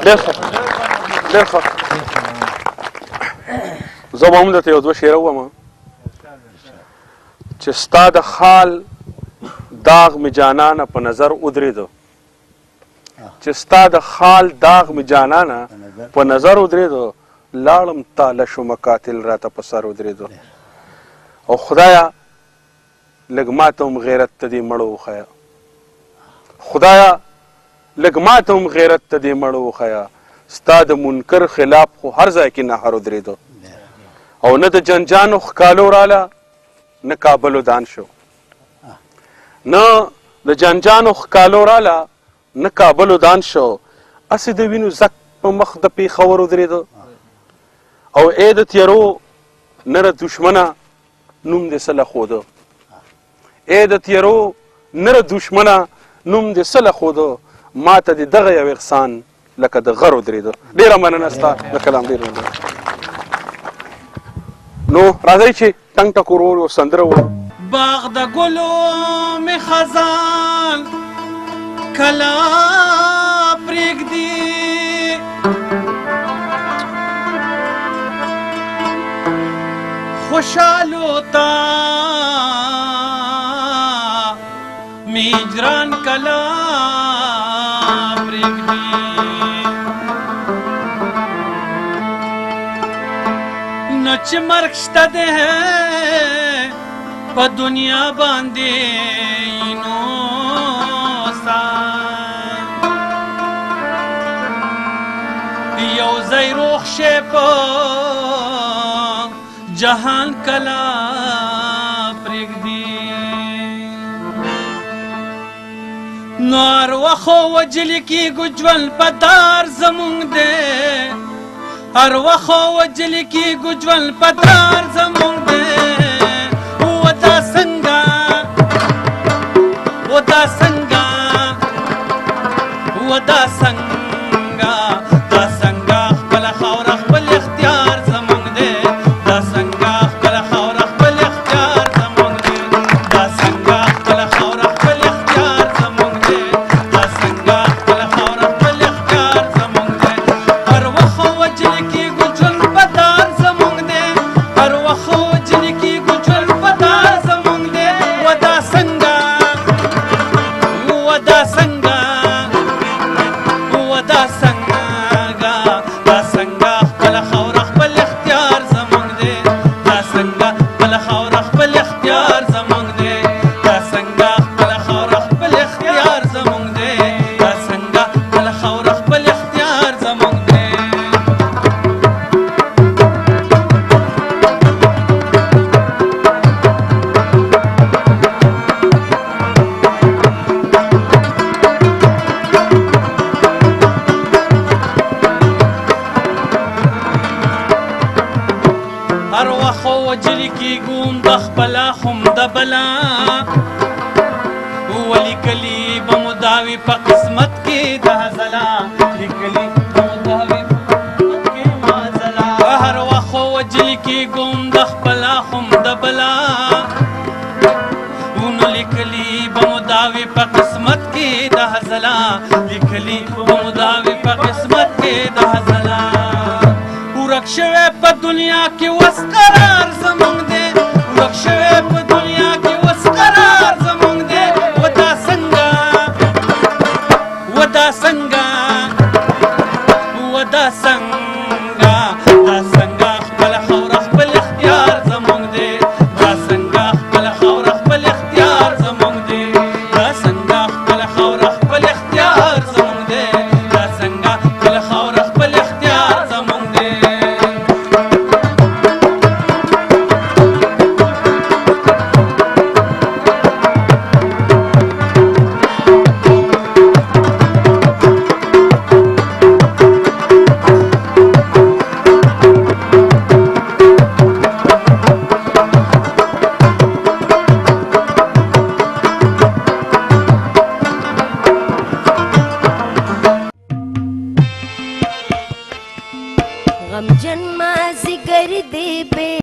ډېر ښه ډېر ښه. زه به هم درته یو دوه شعره ووایم چې ستا د خال داغ مې جانانه په نظر ودرېده، چې ستا د خال داغ مې جانانه په نظر ودرېده، لاړم تاله شومه قاتل راته په سر ودرېده. او خدایه لږ ماته هم غیرت ته دې مړه وښیه، خدایه لږ ماته هم غیرت ته دې مړه وښیه، ستا د منکر خلاف خو هر ځای کې نهر ودرېده. او نه د جنجانو ښکالو راله نه کابل ودان شو، نه د جنجانو ښکالو راله نه کابل ودان شو، هسې د وینو زک په مخ د پېښور ودرېده. او ای د تیرو نره دشمنه نوم دې څه لښوده، ای د تیرو نره دشمنه نوم دې څه لښوده، ما ته دې دغه یو احسان لکه د غر ودرېده. ډېره مننه ستا د کلام، ډېره مننه. نو راځئ چې ټنګ ټکور یو سندره ووایو. باغ د ګلو مې خزان کله پرېږدي، خوشحالو ته مې هجران کله پرېږدي، نو چې مرګ شته دی په دنیا باندې نو یو ځای روغ شي په جهان کله پرېږدي، نو ارواحو وجلې کېږو ژوند په دار زمونږ دی، ارواحو وجلې کېږو ژوند په دار زمونږ دی. ودا څنګه ودا څنګه ودا څنګه دا څنګه خپله خاوره خپل اختیار زمونږ دی، دا څنګه خپله خاوره خپل اختیار زمونږ دی، دا څنګه خپله خاوره خپل اختیار زمونږ دی، دا څنګه خپله خاوره خپل اختیار زمونږ دی. هر وخت وجلې کېږو ژوند په دار زمونږ دی، هر وخت وجلې کېږو ژوند په دار زمونږ دی. ودا څنګه ودا څنګه ودا څنګه دا څنګه خپله خاوره خپل اختیار زمونږ دی، دا څنګه خپله خاوره خپل اختیار زمونږ دی، دا څنګه خپله خاوره خپل اختیار زمونږ دی، دا څنګه خپله خاوره خپل اختیار زمونږ دی. هر وخت وجلې کېږو د خپله هم د بلا، ولیکلي به مو داوي په قسمت کې د هزله، لیکلي به مو داوي په قسمت کې معزله. هر وخت وجلې کېږو د خپله هم د بلا، نو لیکلي به مو داوي په قسمت کې د هزله، لیکلي به مو داوي په قسمت کې د هزله. ورک شوی په دنیا کې وس قرار زمونږ دی، ورک شوی په دنیا کې وس قرار زمونږ دی. ودا څنګه ودا څنګه ودا څنګه دا څنګه خپله خاوره خپل اختیار زمونږ دی، دا څنګه خپله خاوره خپل اختیار زمونږ دی، دا څنګه خپله خاوره خپل اختیار زمونږ دی، دا څنګه خپله خاوره خپل اختیار زمونږ دی. غمجن مازیګر دی بې